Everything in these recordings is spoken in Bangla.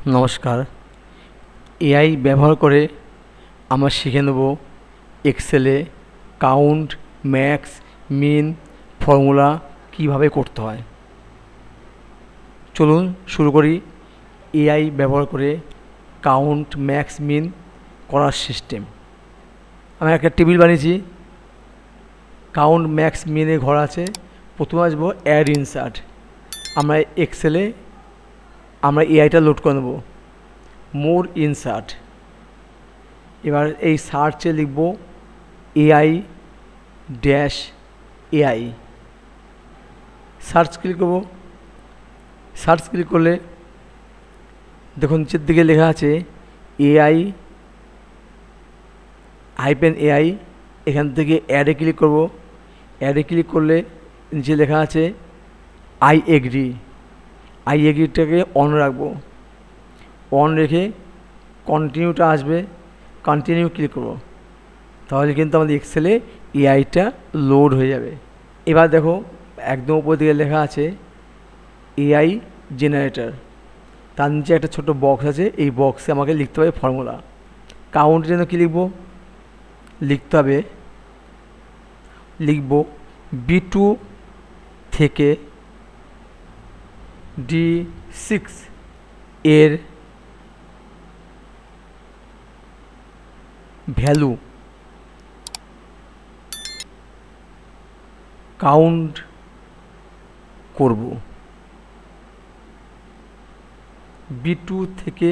নমস্কার। এআই ব্যবহার করে আমরা শিখে নেব এক্সেলে কাউন্ট, ম্যাক্স, মিন ফর্মুলা কিভাবে করতে হয়। চলুন শুরু করি এআই ব্যবহার করে কাউন্ট, ম্যাক্স, মিন করার সিস্টেম। আমি একটা টেবিল বানিয়েছি, কাউন্ট, ম্যাক্স, মিনে ঘর আছে। প্রথমে আসবো অ্যাড ইনসার্ট। আমরা এক্সেলে আমরা এআইটা লোড করে নেব। মোর ইনসার্ট, এবার এই সার্চে লিখব AI dash AI, search click করব। সার্চ ক্লিক করলে দেখুন নিচের দিকে লেখা আছে এআই হাইপেন এআই। এখান থেকে অ্যাডে ক্লিক করব। অ্যাডে ক্লিক করলে নিচে লেখা আছে আই এগ্রি। আই এগ্রিটাকে অন রাখবো। অন রেখে কন্টিনিউটা আসবে, কন্টিনিউ ক্লিক করব। তাহলে কিন্তু আমাদের এক্সেলে এআইটা লোড হয়ে যাবে। এবার দেখো একদম উপর দিকে লেখা আছে এআই জেনারেটর, তার নিচে একটা ছোট বক্স আছে। এই বক্সে আমাকে লিখতে হবে ফর্মুলা। কাউন্টের জন্য কী লিখব? লিখতে হবে লিখব B2 থেকে D6 এর ভ্যালু কাউন্ট করব। B2 থেকে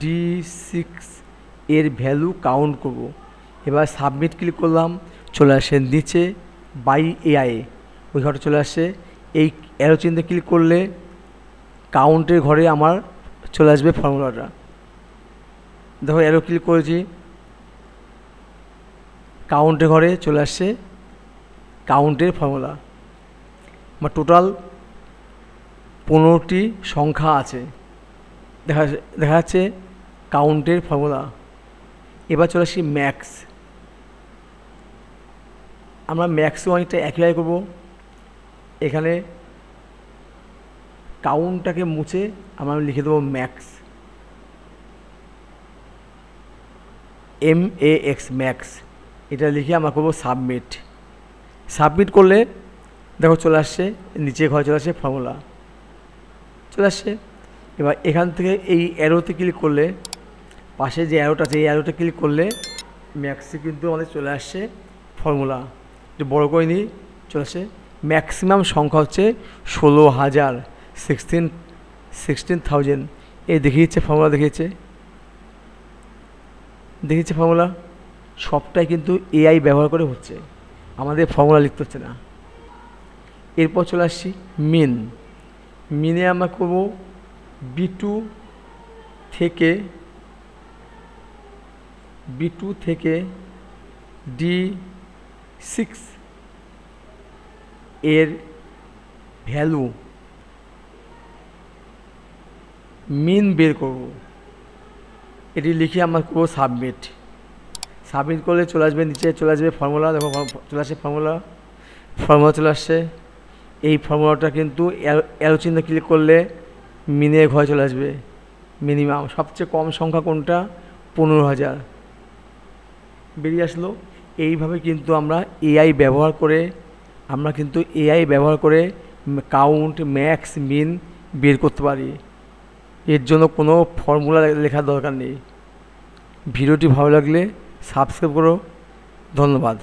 D6 এর ভ্যালু কাউন্ট করব। এবার সাবমিট ক্লিক করলাম, চলে আসে নিচে বাই এআই, ওই ঘরে চলে আসে। এই অ্যারো চিহ্নে ক্লিক করলে কাউন্টের ঘরে আমার চলে আসবে ফর্মুলাটা। দেখো অ্যারো ক্লিক করেছি, কাউন্টের ঘরে চলে আসছে কাউন্টের ফর্মুলা। আমার টোটাল 15টি সংখ্যা আছে, দেখা যাচ্ছে কাউন্টের ফর্মুলা। এবার চলে আসি ম্যাক্স। আমরা ম্যাক্সও অনেকটা একইভাবে করব। এখানে কাউন্টটাকে মুছে আমরা লিখে দেবো ম্যাক্স, MAX ম্যাক্স। এটা লিখে আমরা করবো সাবমিট। সাবমিট করলে দেখো চলে আসছে নিচে ঘরে চলে আসছে ফর্মুলা চলে আসছে। এবার এখান থেকে এই অ্যারোতে ক্লিক করলে, পাশে যে অ্যারোটা আছে এই অ্যারোতে ক্লিক করলে ম্যাক্সে কিন্তু আমাদের চলে আসছে ফর্মুলা। একটু বড়ো করে নিই, চলে আসছে। ম্যাক্সিমাম সংখ্যা হচ্ছে 16,000, 16,000 এই দেখিয়েছে ফর্মুলা, দেখিয়েছে ফর্মুলা। সবটাই কিন্তু এআই ব্যবহার করে হচ্ছে, আমাদের ফর্মুলা লিখতে হচ্ছে না। এরপর চলে আসছি মিন। মিনে আমরা করব B2 থেকে D6 এর ভ্যালু মিন বের করব। এটি লিখে আমরা করবো সাবমিট। সাবমিট করলে চলে আসবে নিচে চলে আসবে ফর্মুলা। দেখো চলে আসছে ফর্মুলা চলে আসছে। এই ফর্মুলাটা কিন্তু অ্যারো চিহ্ন ক্লিক করলে মিনের ঘরে চলে আসবে। মিনিমাম সবচেয়ে কম সংখ্যা কোনটা? 15,000 বেরিয়ে আসলো। এইভাবে কিন্তু আমরা এআই ব্যবহার করে কাউন্ট, ম্যাক্স, মিন বের করতে পারি। এর জন্য কোনো ফর্মুলা লেখার দরকার নেই। ভিডিওটি ভালো লাগলে সাবস্ক্রাইব করো। ধন্যবাদ।